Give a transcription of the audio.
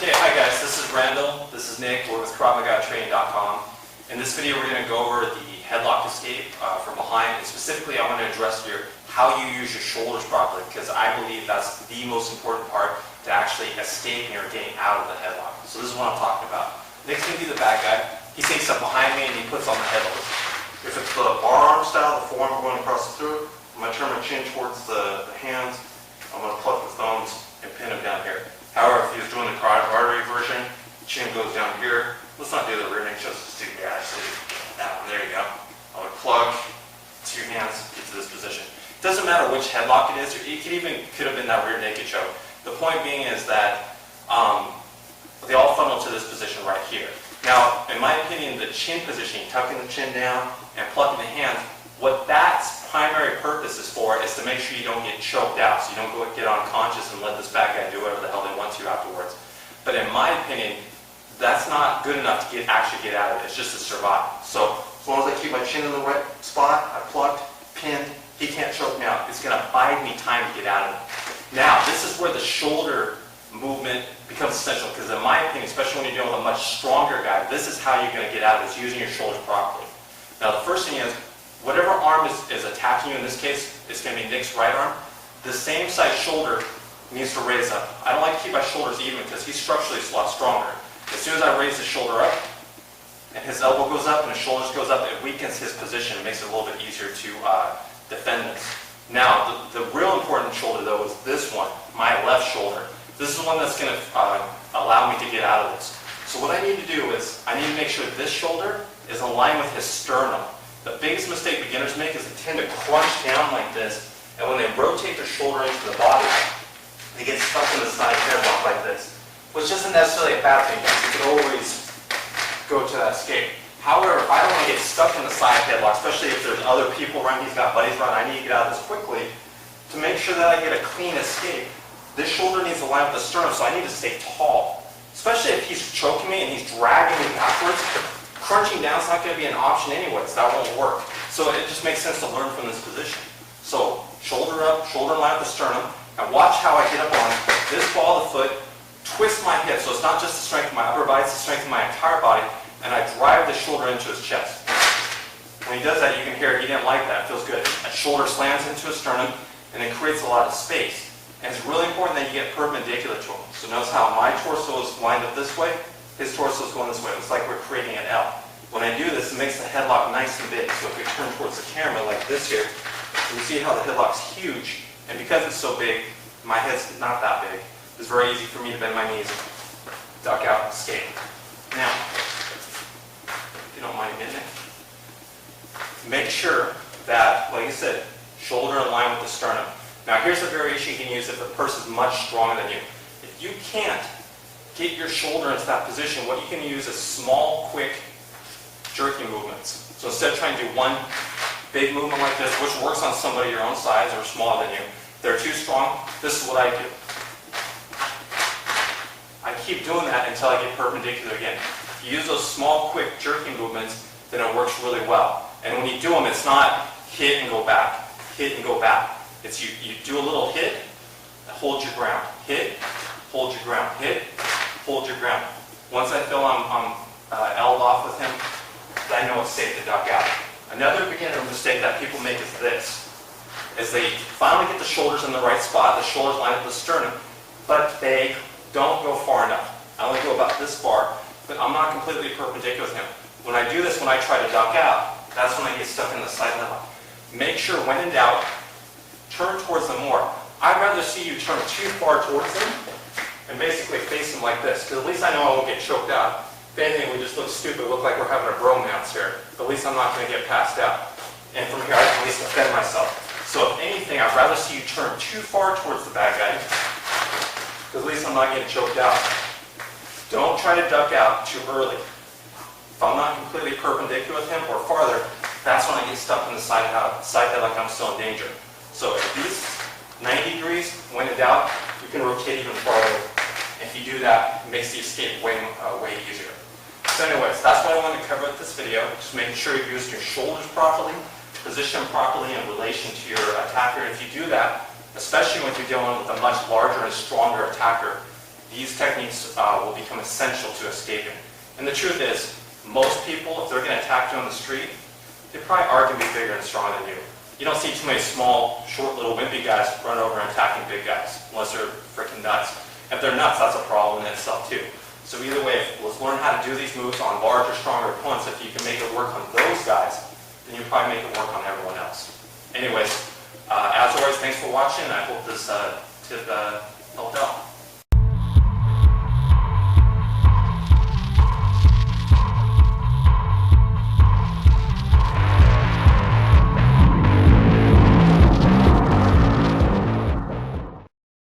Okay, hi guys, this is Randall, this is Nick, we're with KravMagaTraining.com. In this video we're going to go over the headlock escape from behind, and specifically I want to address how you use your shoulders properly, because I believe that's the most important part to actually escaping or getting out of the headlock. So this is what I'm talking about. Nick's going to be the bad guy. He takes up behind me and he puts on the headlock. If it's the bararm style, the forearm going across the throat, I'm going to turn my chin towards the hands. I'm going to pluck the thumbs and pin them down here. However, if he was doing the carotid artery version, chin goes down here. Let's not do the rear neck, just do that one. There you go. I'm going to plug two hands into this position. It doesn't matter which headlock it is. It could have been that rear naked choke. The point being is that they all funnel to this position right here. Now, in my opinion, the chin position, tucking the chin down and plucking the hands, what that's primary purpose is for is to make sure you don't get choked out, so you don't get unconscious and let this bad guy do whatever the hell they want to afterwards. But in my opinion, that's not good enough to actually get out of it. It's just to survive. So as long as I keep my chin in the right spot, I plucked, pinned, he can't choke me out. It's going to buy me time to get out of it. Now, this is where the shoulder movement becomes essential, because in my opinion, especially when you're dealing with a much stronger guy, this is how you're going to get out of it, is using your shoulders properly. Now, the first thing is, whatever arm is attacking you in this case, it's going to be Nick's right arm. The same size shoulder needs to raise up. I don't like to keep my shoulders even because he's structurally a lot stronger. As soon as I raise his shoulder up, and his elbow goes up and his shoulders goes up, it weakens his position. It makes it a little bit easier to defend this. Now, the real important shoulder though is this one, my left shoulder. This is the one that's going to allow me to get out of this. So what I need to do is, I need to make sure this shoulder is aligned with his sternum. The biggest mistake beginners make is they tend to crunch down like this, and when they rotate their shoulder into the body, they get stuck in the side headlock like this, which isn't necessarily a bad thing because you can always go to that escape. However, if I don't want to get stuck in the side headlock, especially if there's other people around, he's got buddies around, I need to get out of this quickly. To make sure that I get a clean escape, this shoulder needs to line with the sternum, so I need to stay tall. Especially if he's choking me and he's dragging me backwards. Crunching down is not going to be an option anyways. That won't work. So it just makes sense to learn from this position. So shoulder up, shoulder in line with the sternum, and watch how I get up on this ball of the foot, twist my hip. So it's not just the strength of my upper body, it's the strength of my entire body, and I drive the shoulder into his chest. When he does that, you can hear he didn't like that. It feels good. That shoulder slams into his sternum, and it creates a lot of space. And it's really important that you get perpendicular to him. So notice how my torso is lined up this way, his torso is going this way. It's like we're creating an L. When I do this, it makes the headlock nice and big. So if we turn towards the camera like this here, you see how the headlock's huge. And because it's so big, my head's not that big. It's very easy for me to bend my knees, duck out, and escape. Now, if you don't mind getting it, make sure that, like I said, shoulder in line with the sternum. Now here's a variation you can use if the person's much stronger than you. If you can't get your shoulder into that position, what you can use is small, quick, jerky movements. So instead of trying to do one big movement like this, which works on somebody your own size or smaller than you, if they're too strong, this is what I do. I keep doing that until I get perpendicular again. If you use those small, quick, jerky movements, then it works really well. And when you do them, it's not hit and go back, hit and go back. It's you do a little hit, hold your ground, hit, hold your ground, hit, hold your ground. Once I feel I'm L'd off with him, I know it's safe to duck out. Another beginner mistake that people make is this, is they finally get the shoulders in the right spot, the shoulders line up with the sternum, but they don't go far enough. I only go about this far, but I'm not completely perpendicular with him. When I do this, when I try to duck out, that's when I get stuck in the side headlock. Make sure when in doubt, turn towards them more. I'd rather see you turn too far towards them and basically face them like this, because at least I know I won't get choked out. If anything, we just look stupid, look like we're having a bromance here. But at least I'm not going to get passed out. And from here, I can at least defend myself. So if anything, I'd rather see you turn too far towards the bad guy, because at least I'm not getting choked out. Don't try to duck out too early. If I'm not completely perpendicular with him or farther, that's when I get stuck in the side head like I'm still in danger. So at least 90 degrees, when in doubt, you can rotate even farther. If you do that, it makes the escape way easier. So anyways, that's what I wanted to cover with this video. Just making sure you've used your shoulders properly, position properly in relation to your attacker. And if you do that, especially when you're dealing with a much larger and stronger attacker, these techniques will become essential to escaping. And the truth is, most people, if they're going to attack you on the street, they probably are going to be bigger and stronger than you. You don't see too many small, short, little wimpy guys run over and attacking big guys, unless they're freaking nuts. If they're nuts, that's a problem in itself too. So either way, let's learn how to do these moves on larger, stronger opponents. If you can make it work on those guys, then you probably make it work on everyone else. Anyways, as always, thanks for watching. I hope this tip helped out.